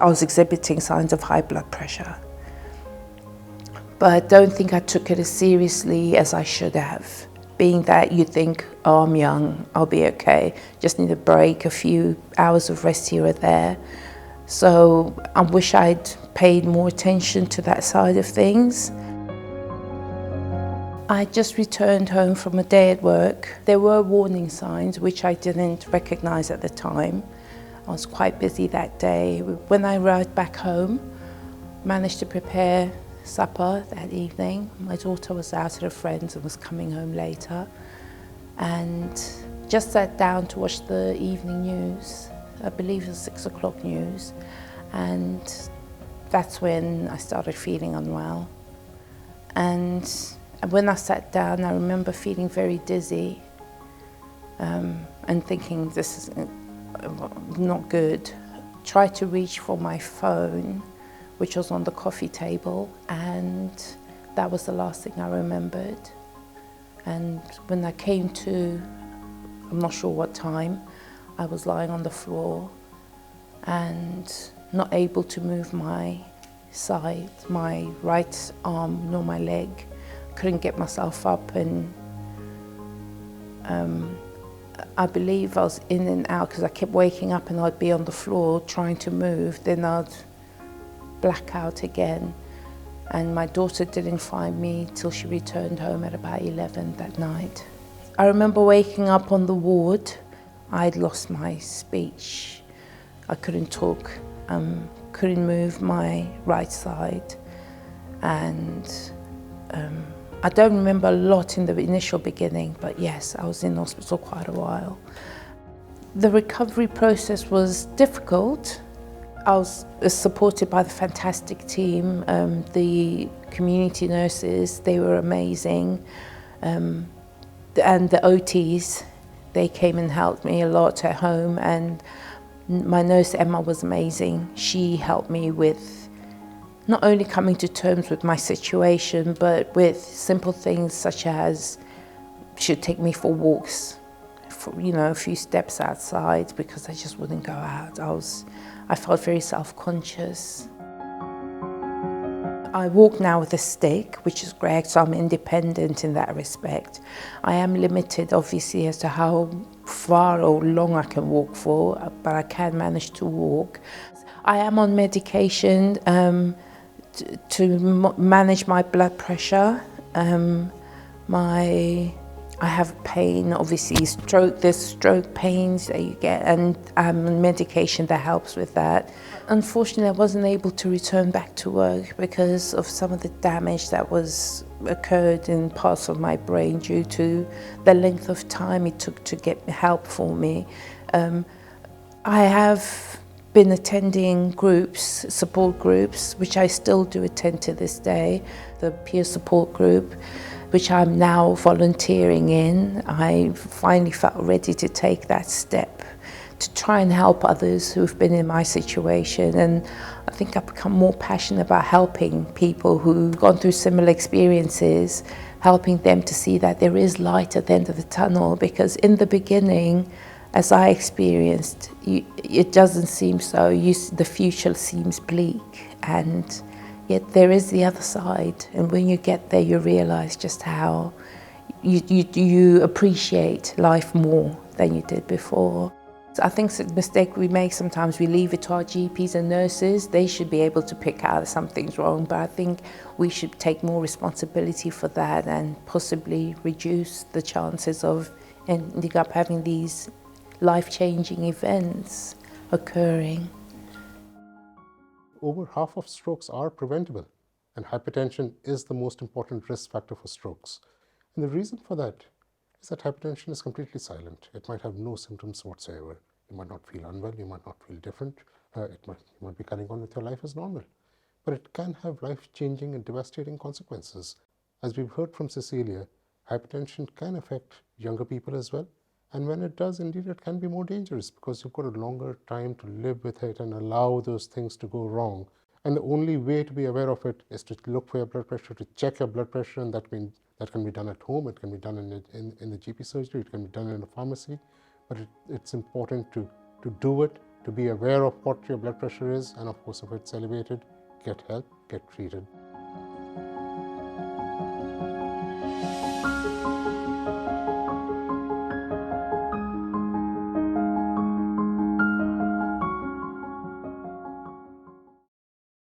I was exhibiting signs of high blood pressure. But I don't think I took it as seriously as I should have. Being that you think, oh, I'm young, I'll be okay, just need a break, a few hours of rest here or there. So I wish I'd paid more attention to that side of things. I just returned home from a day at work. There were warning signs which I didn't recognise at the time. I was quite busy that day. When I arrived back home, managed to prepare supper that evening. My daughter was out at a friend's and was coming home later, and just sat down to watch the evening news. I believe it was 6 o'clock news, and that's when I started feeling unwell. And when I sat down, I remember feeling very dizzy and thinking, this is not good. Tried to reach for my phone, which was on the coffee table, and that was the last thing I remembered. And when I came to, I'm not sure what time, I was lying on the floor and not able to move my side, my right arm nor my leg. Couldn't get myself up, and I believe I was in and out because I kept waking up and I'd be on the floor trying to move, then I'd black out again. And my daughter didn't find me till she returned home at about 11 that night. I remember waking up on the ward. I'd lost my speech. I couldn't talk, couldn't move my right side. And I don't remember a lot in the initial beginning, but yes, I was in hospital quite a while. The recovery process was difficult. I was supported by the fantastic team, the community nurses, they were amazing. And the OTs, they came and helped me a lot at home, and my nurse Emma was amazing. She helped me with not only coming to terms with my situation, but with simple things such as she'd take me for walks, for, a few steps outside, because I just wouldn't go out. I felt very self-conscious. I walk now with a stick, which is great, so I'm independent in that respect. I am limited, obviously, as to how far or long I can walk for, but I can manage to walk. I am on medication to manage my blood pressure. I have pain, obviously there's stroke pains that you get, and medication that helps with that. Unfortunately, I wasn't able to return back to work because of some of the damage that occurred in parts of my brain due to the length of time it took to get help for me. I have been attending support groups, which I still do attend to this day, the peer support group, which I'm now volunteering in. I finally felt ready to take that step to try and help others who've been in my situation. And I think I've become more passionate about helping people who've gone through similar experiences, helping them to see that there is light at the end of the tunnel, because in the beginning, as I experienced, it doesn't seem so. The future seems bleak, and yet there is the other side. And when you get there, you realize just how you appreciate life more than you did before. So I think it's a mistake we make sometimes. We leave it to our GPs and nurses. They should be able to pick out if something's wrong, but I think we should take more responsibility for that and possibly reduce the chances of ending up having these life-changing events occurring. Over half of strokes are preventable, and hypertension is the most important risk factor for strokes. And the reason for that is that hypertension is completely silent. It might have no symptoms whatsoever. You might not feel unwell, you might not feel different, you might be carrying on with your life as normal. But it can have life-changing and devastating consequences. As we've heard from Cecilia, hypertension can affect younger people as well. And when it does, indeed, it can be more dangerous because you've got a longer time to live with it and allow those things to go wrong. And the only way to be aware of it is to look for your blood pressure, to check your blood pressure, and that can be done at home, it can be done in the GP surgery, it can be done in a pharmacy. But it's important to do it to be aware of what your blood pressure is, and of course if it's elevated, get help, get treated.